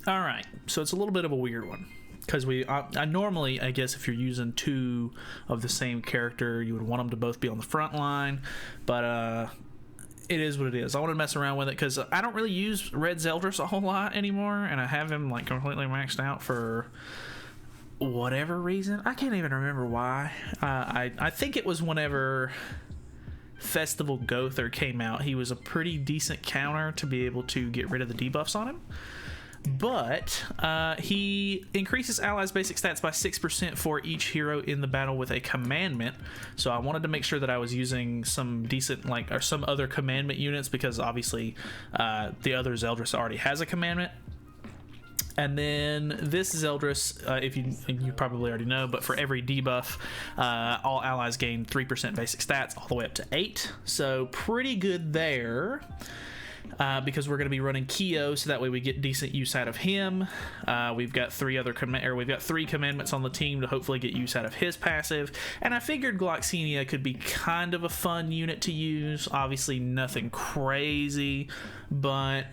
All right, so it's a little bit of a weird one because I normally, I guess, if you're using two of the same character, you would want them to both be on the front line, but it is what it is. I want to mess around with it because I don't really use Red Zeldris a whole lot anymore, and I have him like completely maxed out for whatever reason. I can't even remember why. I think it was whenever Festival Gother came out. He was a pretty decent counter to be able to get rid of the debuffs on him. But he increases allies' basic stats by 6% for each hero in the battle with a commandment. So I wanted to make sure that I was using some decent, like, or some other commandment units, because obviously the other Zeldris already has a commandment. And then this Zeldris, if you probably already know, but for every debuff, all allies gain 3% basic stats all the way up to 8. So pretty good there. Because we're going to be running Keo, so that way we get decent use out of him. We've got three commandments on the team to hopefully get use out of his passive. And I figured Gloxinia could be kind of a fun unit to use. Obviously nothing crazy, but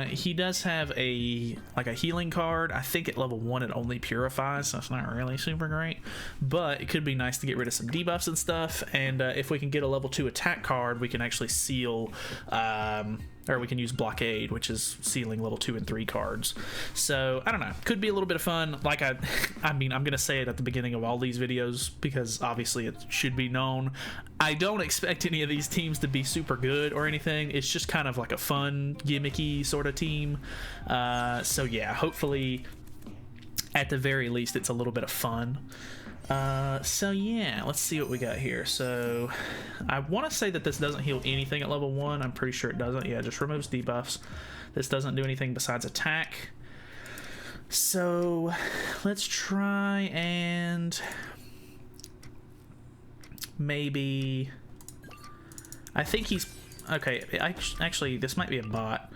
he does have a healing card. I think at level 1 it only purifies, so it's not really super great. But it could be nice to get rid of some debuffs and stuff. And if we can get a level 2 attack card, we can actually seal... or we can use Blockade, which is sealing level 2 and 3 cards. So I don't know, could be a little bit of fun. Like I mean, I'm gonna say it at the beginning of all these videos because obviously it should be known. I don't expect any of these teams to be super good or anything. It's just kind of like a fun, gimmicky sort of team. So yeah, hopefully at the very least it's a little bit of fun. So yeah, let's see what we got here. So I want to say that this doesn't heal anything at level 1. I'm pretty sure it doesn't. Yeah, it just removes debuffs. This doesn't do anything besides attack. So let's try and maybe... I think he's... Okay, actually, this might be a bot.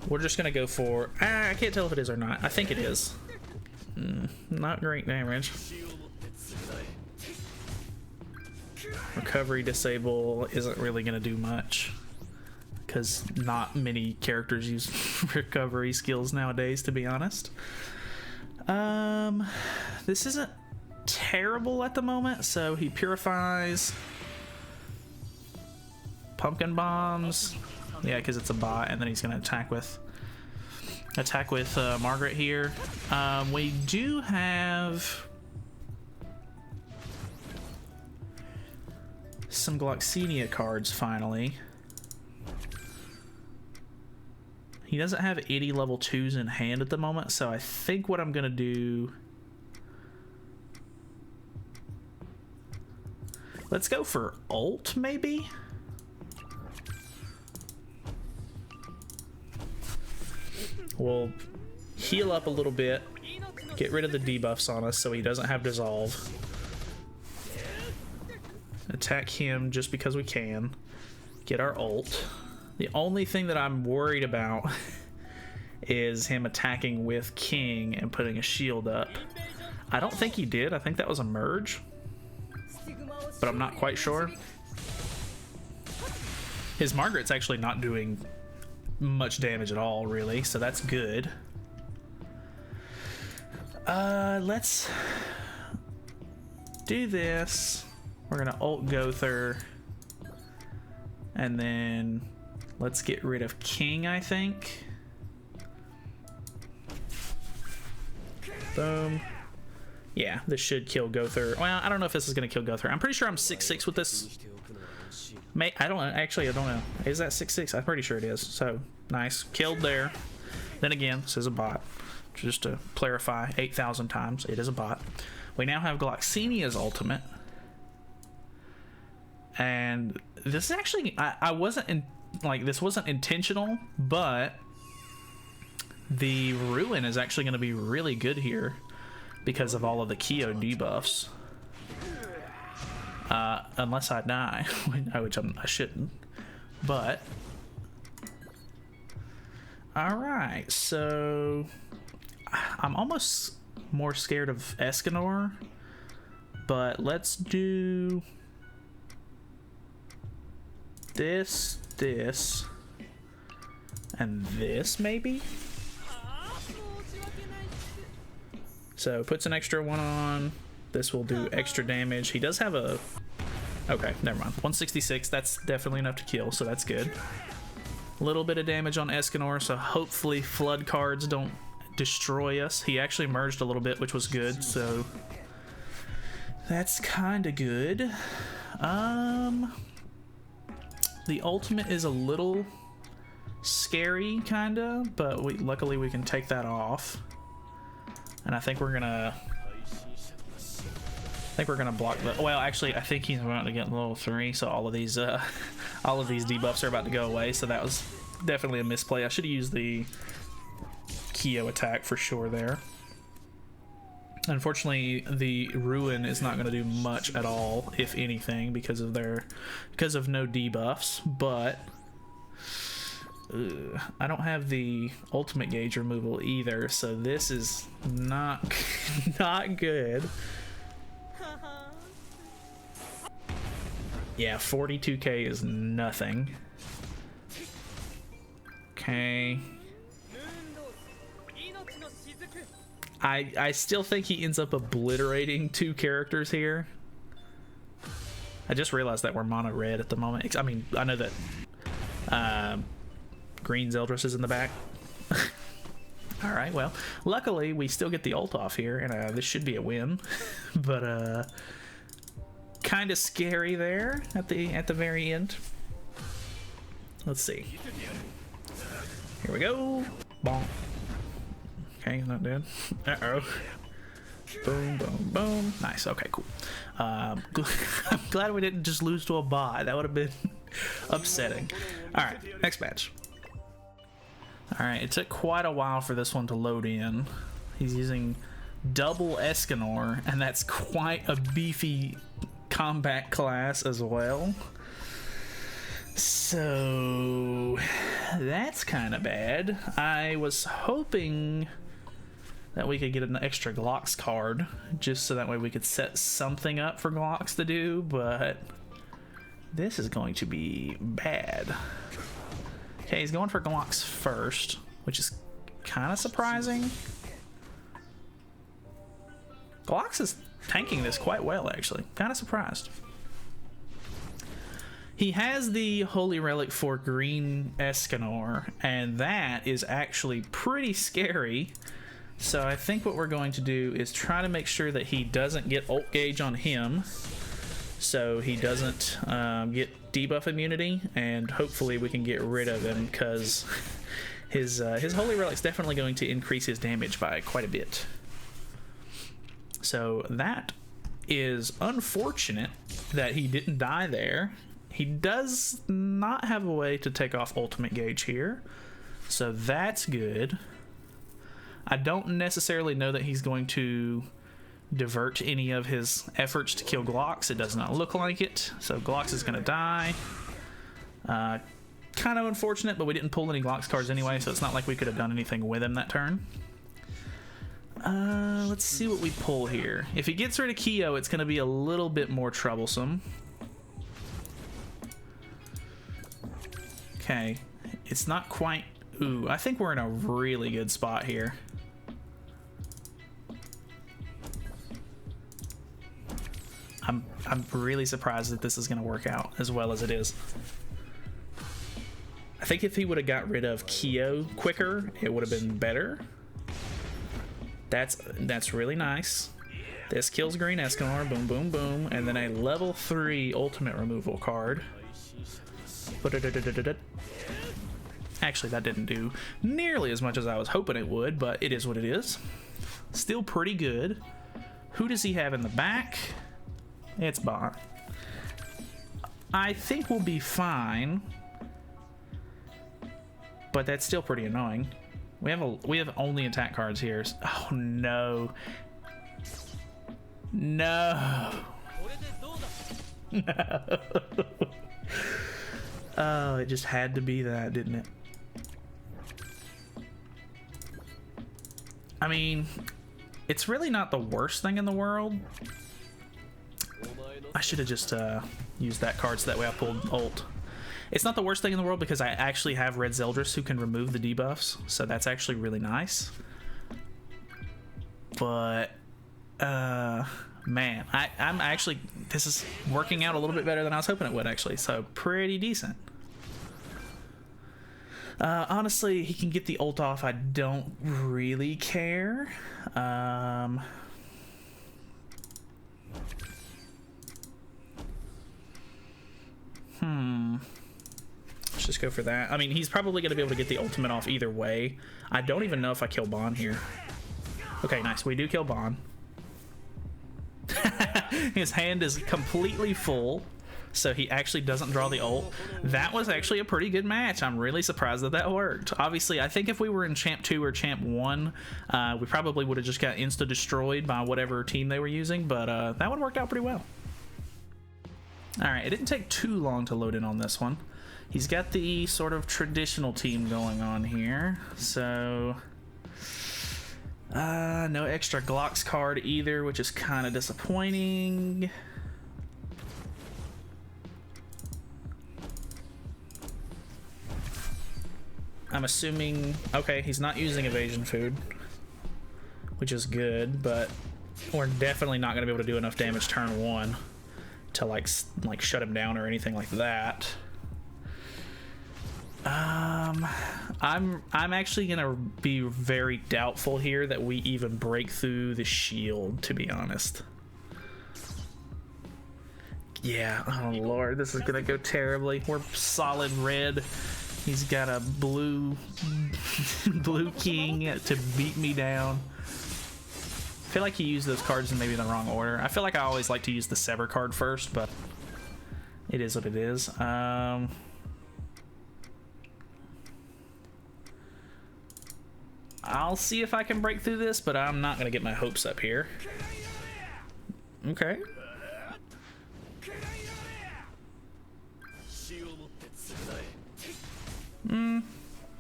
We're just going to go for... I can't tell if it is or not. I think it is. Not great damage. Recovery disable isn't really going to do much because not many characters use recovery skills nowadays, to be honest. This isn't terrible at the moment. So he purifies, pumpkin bombs, yeah, because it's a bot, and then he's going to attack with Margaret here. We do have some Gloxinia cards finally. He doesn't have any level 2s in hand at the moment, so I think what I'm gonna do, let's go for ult maybe. We'll heal up a little bit, get rid of the debuffs on us so he doesn't have dissolve. Attack him just because we can. Get our ult. The only thing that I'm worried about is him attacking with King and putting a shield up. I don't think he did. I think that was a merge, but I'm not quite sure. His Margaret's actually not doing much damage at all, really, so that's good. Let's do this. We're gonna ult Gother, and then let's get rid of King, I think. Boom. Yeah, this should kill Gother. Well, I don't know if this is gonna kill Gother. I'm pretty sure I'm 6/6 with this. I don't know. Actually, I don't know. Is that 6/6? I'm pretty sure it is. So nice, killed there. Then again, this is a bot. Just to clarify, 8,000 times, it is a bot. We now have Gloxinia's ultimate. And this is actually, I wasn't this wasn't intentional, but the Ruin is actually going to be really good here because of all of the Keo debuffs. Unless I die, which I shouldn't. But all right, so I'm almost more scared of Escanor, but let's do this, and this maybe. So puts an extra 1 on. This will do extra damage. He does have a... Okay, never mind. 166, that's definitely enough to kill, so that's good. A little bit of damage on Escanor, so hopefully flood cards don't destroy us. He actually merged a little bit, which was good, so that's kind of good. The ultimate is a little scary, kind of, but luckily we can take that off. And I think we're gonna block the... Well, actually, I think he's about to get level 3, so all of these debuffs are about to go away. So that was definitely a misplay. I should have used the Kyo attack for sure there. Unfortunately, the Ruin is not going to do much at all, if anything, because of no debuffs. But I don't have the ultimate gauge removal either, so this is not good. Yeah, 42k is nothing. Okay. I still think he ends up obliterating 2 characters here. I just realized that we're mono red at the moment. I mean, I know that green Zeldris is in the back. Alright, well, luckily we still get the ult off here, and this should be a win. But kind of scary there at the very end. Let's see. Here we go. Bonk. Okay, not dead. Uh-oh. Boom, boom, boom. Nice. Okay, cool. I'm glad we didn't just lose to a bot. That would have been upsetting. Alright, next match. Alright, it took quite a while for this one to load in. He's using double Escanor, and that's quite a beefy combat class as well. So that's kind of bad. I was hoping that we could get an extra Glocks card just so that way we could set something up for Glocks to do, but this is going to be bad. Okay, he's going for Glocks first, which is kind of surprising. Glocks is tanking this quite well, actually. Kind of surprised. He has the Holy Relic for green Escanor, and that is actually pretty scary. So I think what we're going to do is try to make sure that he doesn't get ult gauge on him, so he doesn't get debuff immunity, and hopefully we can get rid of him, because his Holy Relic's definitely going to increase his damage by quite a bit. So that is unfortunate that he didn't die there. He does not have a way to take off ultimate gauge here, so that's good. I don't necessarily know that he's going to divert any of his efforts to kill Glocks. It does not look like it, so Glocks is going to die. Kind of unfortunate, but we didn't pull any Glocks cards anyway, so it's not like we could have done anything with him that turn. Let's see what we pull here. If he gets rid of Kyo, it's going to be a little bit more troublesome. Okay, it's not quite... Ooh, I think we're in a really good spot here. I'm really surprised that this is going to work out as well as it is. I think if he would have got rid of Kyo quicker, it would have been better. That's really nice. This kills green Escanor, boom, boom, boom, and then a level 3 ultimate removal card. Actually, that didn't do nearly as much as I was hoping it would, but it is what it is. Still pretty good. Who does he have in the back? It's Bot. I think we'll be fine, but that's still pretty annoying. We have only attack cards here. Oh no. No. No. Oh, it just had to be that, didn't it? I mean, it's really not the worst thing in the world. I should have just used that card so that way I pulled ult. It's not the worst thing in the world because I actually have Red Zeldris who can remove the debuffs, so that's actually really nice. but man, I'm actually, this is working out a little bit better than I was hoping it would, actually. So pretty decent. Honestly, he can get the ult off. I don't really care. Let's just go for that. I mean, he's probably going to be able to get the ultimate off either way. I don't even know if I kill Bond here. Okay, nice. We do kill Bond. His hand is completely full, so he actually doesn't draw the ult. That was actually a pretty good match. I'm really surprised that that worked. Obviously, I think if we were in Champ 2 or Champ 1, we probably would have just got insta-destroyed by whatever team they were using, but that one worked out pretty well. Alright, it didn't take too long to load in on this one. He's got the sort of traditional team going on here, so... no extra Glocks card either, which is kind of disappointing. I'm assuming... Okay, he's not using evasion food, which is good, but we're definitely not going to be able to do enough damage turn 1 to like shut him down or anything like that. I'm actually gonna be very doubtful here that we even break through the shield, to be honest. Yeah, oh lord, this is gonna go terribly. We're solid red. He's got a blue blue king to beat me down. I feel like he used those cards in maybe the wrong order. I feel like I always like to use the Sever card first, but it is what it is. I'll see if I can break through this, but I'm not gonna get my hopes up here. Okay.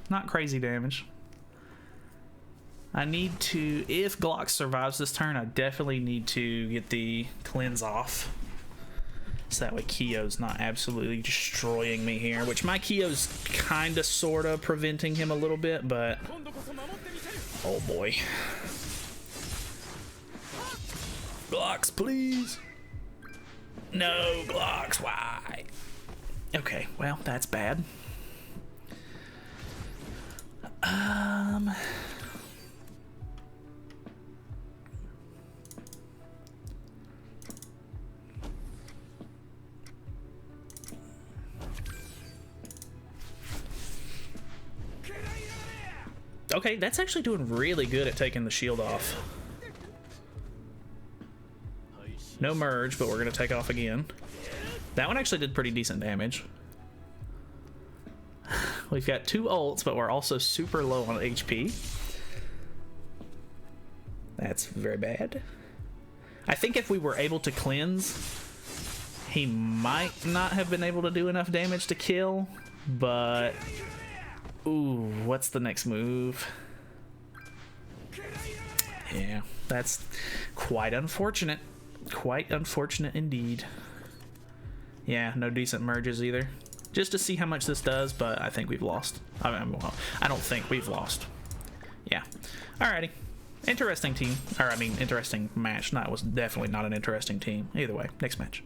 Not crazy damage. I need to, if Glock survives this turn, I definitely need to get the cleanse off. So that way Kyo's not absolutely destroying me here, which my Kyo's kinda sorta preventing him a little bit, but oh boy. Glocks, please. No, Glocks, why? Okay, well, that's bad. Okay, that's actually doing really good at taking the shield off. No merge, but we're gonna take off again. That one actually did pretty decent damage. We've got 2 ults, but we're also super low on HP. That's very bad. I think if we were able to cleanse, he might not have been able to do enough damage to kill, but... Ooh, what's the next move? Yeah, that's quite unfortunate. Quite unfortunate indeed. Yeah, no decent merges either. Just to see how much this does, but I think we've lost. I mean, well, I don't think we've lost. Yeah. Alrighty. Interesting team. Or, I mean, interesting match. No, it was definitely not an interesting team. Either way, next match.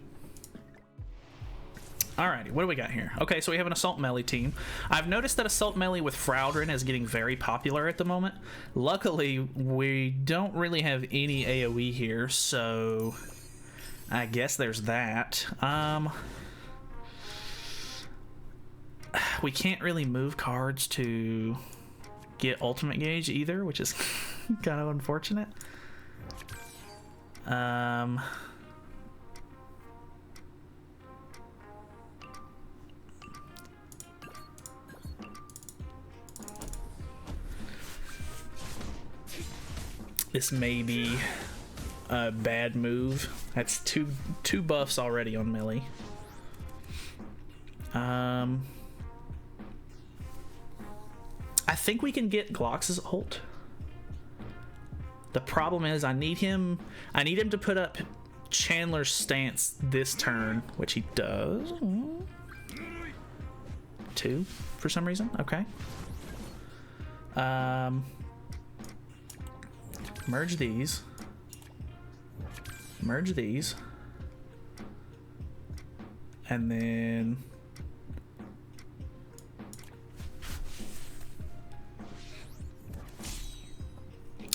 Alrighty, what do we got here? Okay, so we have an Assault Melee team. I've noticed that Assault Melee with Fraldrin is getting very popular at the moment. Luckily, we don't really have any AoE here, so I guess there's that. We can't really move cards to get ultimate gauge either, which is kind of unfortunate. This may be a bad move. That's two buffs already on melee. I think we can get Glox's ult. The problem is I need him to put up Chandler's stance this turn, which he does. 2 for some reason. Okay. merge these. Merge these. And then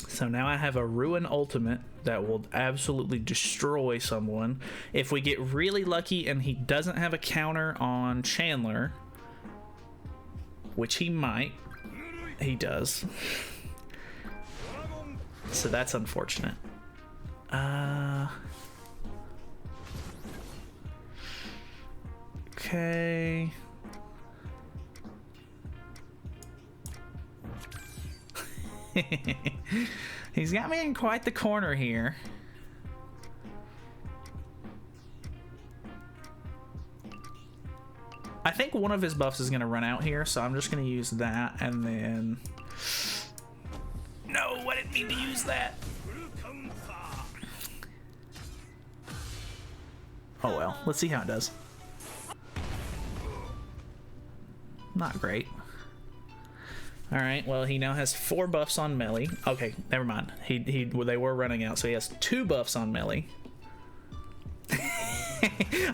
so now I have a Ruin ultimate that will absolutely destroy someone. If we get really lucky and he doesn't have a counter on Chandler, which he might, he does. So that's unfortunate. Okay. He's got me in quite the corner here. I think one of his buffs is going to run out here, so I'm just going to use that, and then... No, I didn't mean to use that. Oh well, let's see how it does. Not great. Alright, well, he now has 4 buffs on melee. Okay, never mind. They were running out, so he has 2 buffs on melee.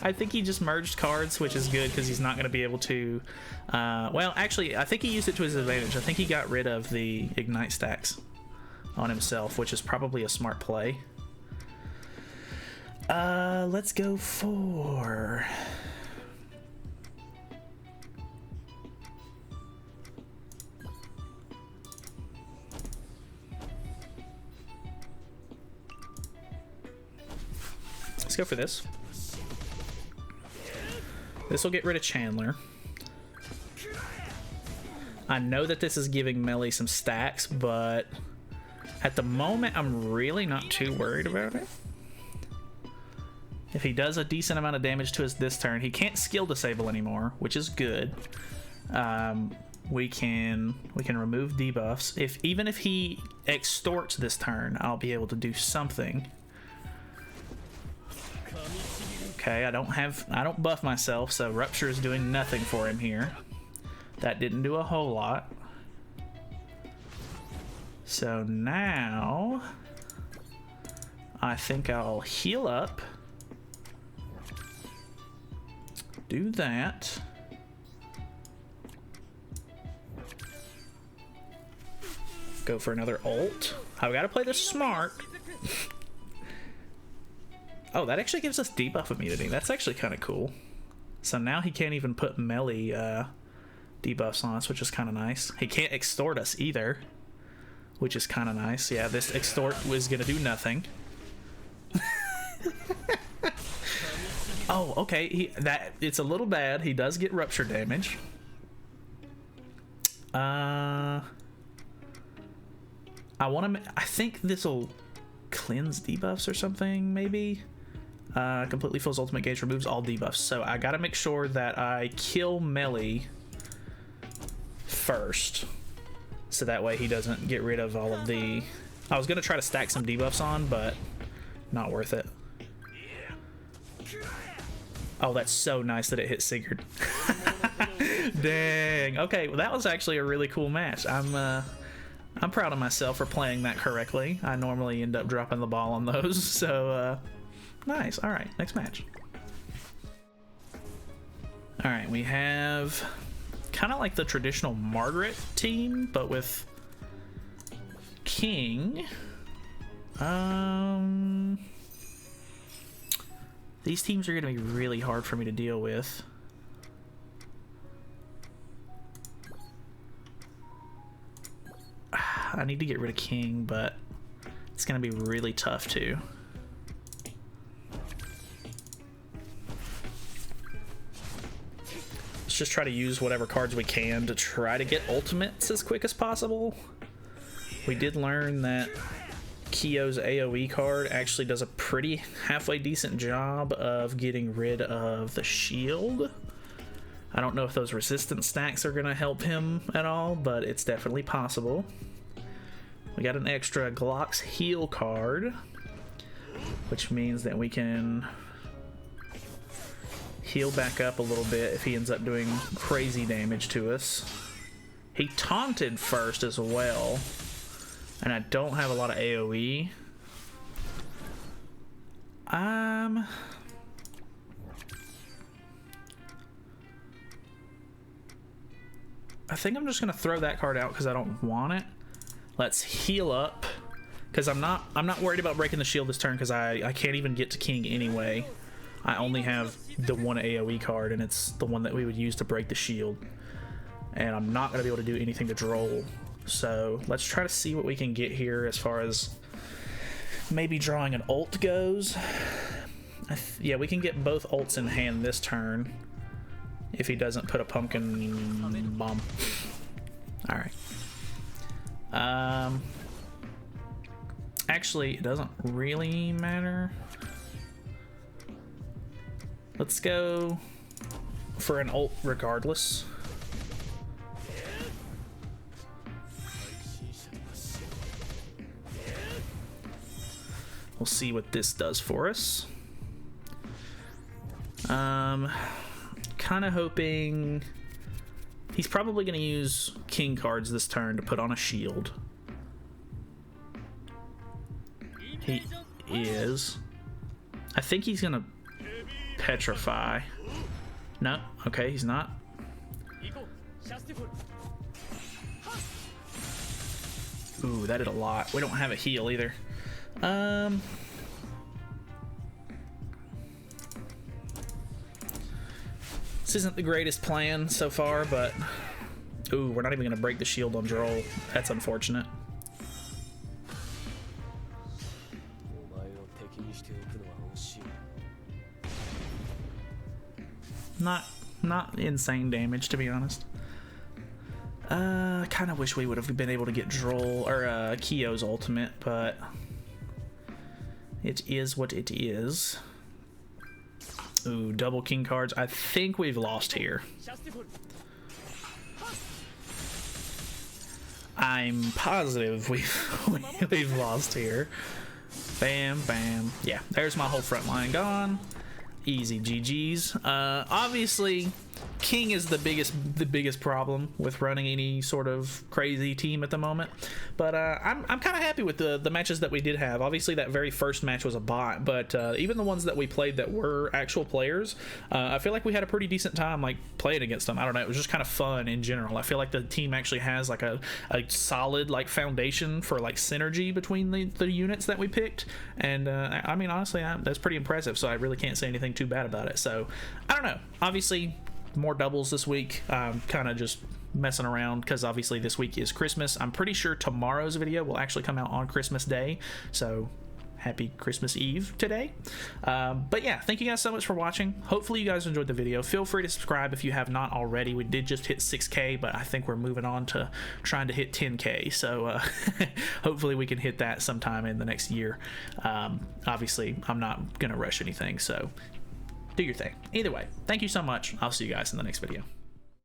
I think he just merged cards, which is good because he's not going to be able to... well, actually, I think he used it to his advantage. I think he got rid of the Ignite stacks on himself, which is probably a smart play. Let's go for... Let's go for this. This will get rid of Chandler. I know that this is giving melee some stacks, but at the moment, I'm really not too worried about it. If he does a decent amount of damage to us this turn, he can't skill disable anymore, which is good. We can remove debuffs. Even if he extorts this turn, I'll be able to do something. Okay, I don't buff myself, so Rupture is doing nothing for him here. That didn't do a whole lot. So now I think I'll heal up. Do that. Go for another ult. I've got to play this smart. Oh, that actually gives us debuff immunity. That's actually kind of cool. So now he can't even put melee debuffs on us, which is kind of nice. He can't extort us either, which is kind of nice. Yeah, this extort was going to do nothing. Oh, okay. It's a little bad. He does get rupture damage. I think this will cleanse debuffs or something, maybe. Completely fills ultimate gauge, removes all debuffs. So I gotta make sure that I kill melee first, so that way he doesn't get rid of all of the... I was gonna try to stack some debuffs on, but not worth it. Oh, that's so nice that it hit Sigurd. Dang. Okay, well, that was actually a really cool match. I'm proud of myself for playing that correctly. I normally end up dropping the ball on those, so nice. All right, next match. All right, we have kind of like the traditional Margaret team, but with King. These teams are going to be really hard for me to deal with. I need to get rid of King, but it's going to be really tough too. Let's just try to use whatever cards we can to try to get ultimates as quick as possible. We did learn that Kyo's AoE card actually does a pretty halfway decent job of getting rid of the shield. I don't know if those resistance stacks are going to help him at all, but it's definitely possible. We got an extra Glock's heal card, which means that we can heal back up a little bit if he ends up doing crazy damage to us. He taunted first as well, and I don't have a lot of AoE. I think I'm just gonna throw that card out because I don't want it. Let's heal up, because I'm not worried about breaking the shield this turn, because I can't even get to King anyway. I only have the one AoE card, and it's the one that we would use to break the shield, and I'm not gonna be able to do anything to Droll. So let's try to see what we can get here as far as maybe drawing an ult goes. Yeah, we can get both ults in hand this turn if he doesn't put a pumpkin bomb. All right. Actually, it doesn't really matter. Let's go for an ult regardless. We'll see what this does for us. Kind of hoping he's probably going to use King cards this turn to put on a shield. He is. I think he's going to petrify. No, okay, he's not. Ooh, that did a lot. We don't have a heal either. This isn't the greatest plan so far, but ooh, we're not even gonna break the shield on Droll. That's unfortunate. Not insane damage, to be honest. I kind of wish we would have been able to get Droll or Kyo's ultimate, but it is what it is. Ooh, double King cards. I think we've lost here. I'm positive we've lost here. Bam, bam. Yeah, there's my whole front line gone. Easy GG's. Obviously, King is the biggest problem with running any sort of crazy team at the moment. But I'm kind of happy with the matches that we did have. Obviously, that very first match was a bot, but even the ones that we played that were actual players, I feel like we had a pretty decent time like playing against them. I don't know, it was just kind of fun in general. I feel like the team actually has like a solid like foundation for like synergy between the units that we picked, and I mean honestly that's pretty impressive. So I really can't say anything too bad about it. So I don't know. Obviously, more doubles this week. Kind of just messing around because obviously this week is Christmas. I'm pretty sure tomorrow's video will actually come out on Christmas Day, so happy Christmas Eve today. But yeah, thank you guys so much for watching. Hopefully you guys enjoyed the video. Feel free to subscribe if you have not already. We did just hit 6K, but I think we're moving on to trying to hit 10K, so hopefully we can hit that sometime in the next year. Obviously I'm not gonna rush anything, so do your thing. Either way, thank you so much. I'll see you guys in the next video.